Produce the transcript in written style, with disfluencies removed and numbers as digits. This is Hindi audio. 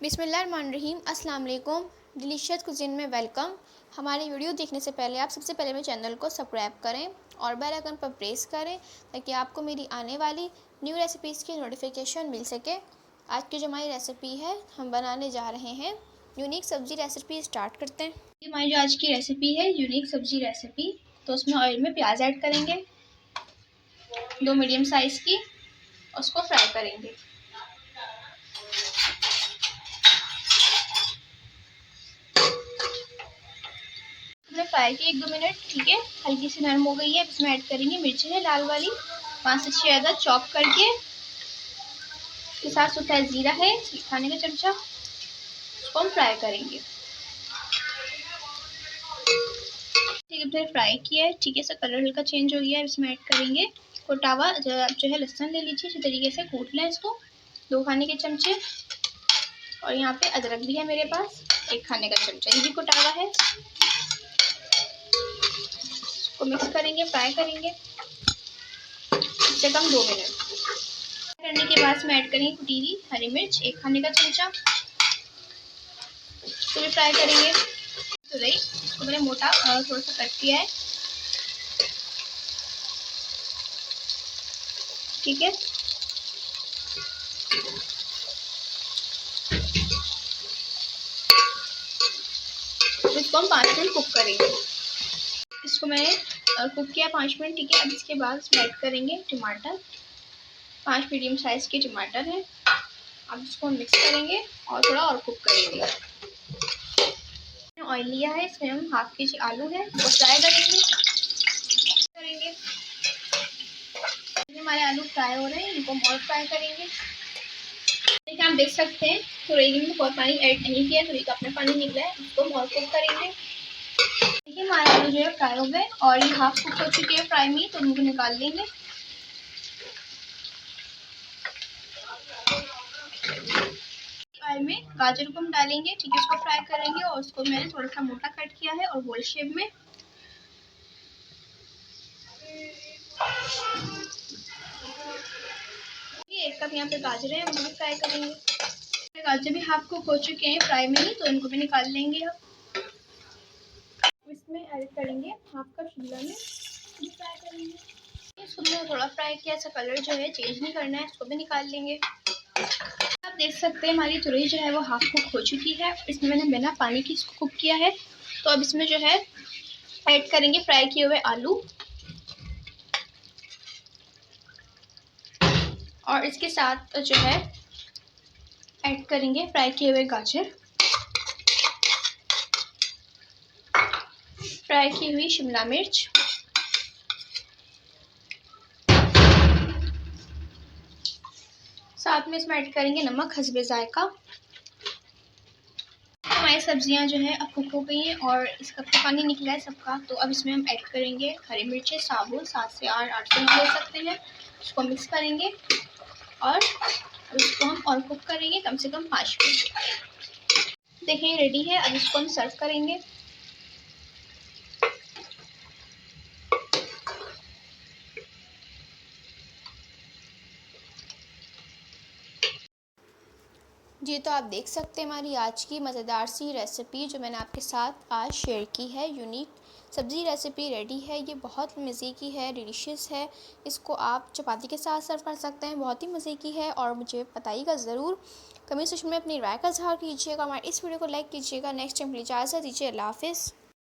बिस्मिल्लाहिर्रहमानिर्रहीम। अस्सलाम वालेकुम। डिलीशियस कुज़ीन में वेलकम। हमारी वीडियो देखने से पहले आप सबसे पहले मेरे चैनल को सब्सक्राइब करें और बेल आइकन पर प्रेस करें ताकि आपको मेरी आने वाली न्यू रेसिपीज़ की नोटिफिकेशन मिल सके। आज की जो हमारी रेसिपी है, हम बनाने जा रहे हैं यूनिक सब्ज़ी रेसिपी। स्टार्ट करते हैं। ये हमारी जो आज की रेसिपी है यूनिक सब्ज़ी रेसिपी, तो उसमें ऑयल में प्याज ऐड करेंगे 2 मीडियम साइज़ की, उसको फ्राई करेंगे। फ्राई की 1-2 मिनट, ठीक है, हल्की सी नरम हो गई है। इसमें ऐड करेंगे मिर्ची है लाल वाली 5 से 6 अदद चॉप करके, के साथ सूखा जीरा है खाने का चमचा, उसको हम फ्राई करेंगे। ठीक है, फिर फ्राई किया है, ठीक है, इसका कलर हल्का चेंज हो गया है। इसमें ऐड करेंगे कोटावा जो है लहसुन ले लीजिए, इसी तरीके से कूट लें इसको 2 खाने के चमचे। और यहाँ पे अदरक भी है मेरे पास 1 खाने का चमचा, ये भी कोटावा है। इसको मिक्स करेंगे, फ्राई करेंगे कम से कम 2 मिनट। करने के बाद इसमें ऐड करेंगे कुटी हुई हरी मिर्च 1 खाने का चमचा, इसको भी फ्राई करेंगे। तो रही इसको मैंने मोटा थोड़ा सा कट किया है, ठीक है। इसको हम 5 मिनट कुक करेंगे। इसको मैंने कुक किया 5 मिनट, ठीक है। अब इसके बाद इसमें ऐड करेंगे टमाटर, 5 मीडियम साइज के टमाटर हैं। अब इसको हम मिक्स करेंगे और थोड़ा और कुक करेंगे। ऑयल लिया है, इसमें हम हाफ के जी आलू है वो फ्राई करेंगे। हमारे आलू फ्राई हो रहे हैं, इनको और फ्राई करेंगे। देखिए आप देख सकते हैं तुरई में बहुत पानी ऐड नहीं किया, तुरई का अपना पानी निकला है, इसको हम और कुक करेंगे। देखिए हमारे आलू जो है फ्राई हो गए और ये हाफ कुक हो चुके हैं फ्राई में, तो उनको निकाल लेंगे। ऑयल में गाजर को हम डालेंगे, ठीक है, उसको फ्राई करेंगे। और उसको मैंने थोड़ा सा मोटा कट किया है और गोल शेप में। ये 1 कप यहाँ पे गाजर है, हम भी फ्राई करेंगे। गाजर भी हाफ कुक हो चुके हैं फ्राई में ही, तो इनको भी निकाल लेंगे। अब इसमें ऐड करेंगे हाफ कप शिमला मिर्च, भी फ्राई करेंगे। इसको मैंने थोड़ा फ्राई किया, इसका कलर जो है चेंज नहीं करना है, इसको भी निकाल लेंगे। आप देख सकते हैं हमारी तुरई जो है वो हाफ कुक हो चुकी है। इसमें मैंने बिना पानी की इसको कुक किया है। तो अब इसमें जो है ऐड करेंगे फ्राई किए हुए आलू और इसके साथ जो है ऐड करेंगे फ्राई किए हुए गाजर, फ्राई की हुई शिमला मिर्च, साथ में इसमें ऐड करेंगे नमक हस्बे जायका। हमारी सब्जियां जो है अब कुक हो गई हैं और इसका पानी निकला है सबका। तो अब इसमें हम ऐड करेंगे हरी मिर्चें साबुत 7 से 8 से 9 ले सकते हैं। इसको मिक्स करेंगे और इसको हम और कुक करेंगे कम से कम 5 मिनट। देखिए रेडी है, अब इसको हम सर्व करेंगे। जी, तो आप देख सकते हैं हमारी आज की मज़ेदार सी रेसिपी जो मैंने आपके साथ आज शेयर की है। यूनिक सब्ज़ी रेसिपी रेडी है। ये बहुत मज़े की है, डिलीशियस है। इसको आप चपाती के साथ सर्व कर सकते हैं, बहुत ही मज़े की है। और मुझे बताइएगा ज़रूर, कमेंट सेक्शन में अपनी राय का इज़हार कीजिएगा। हमारे इस वीडियो को लाइक कीजिएगा। नेक्स्ट टाइम के लिए इजाज़त दीजिए। अल्लाह हाफ़िज़।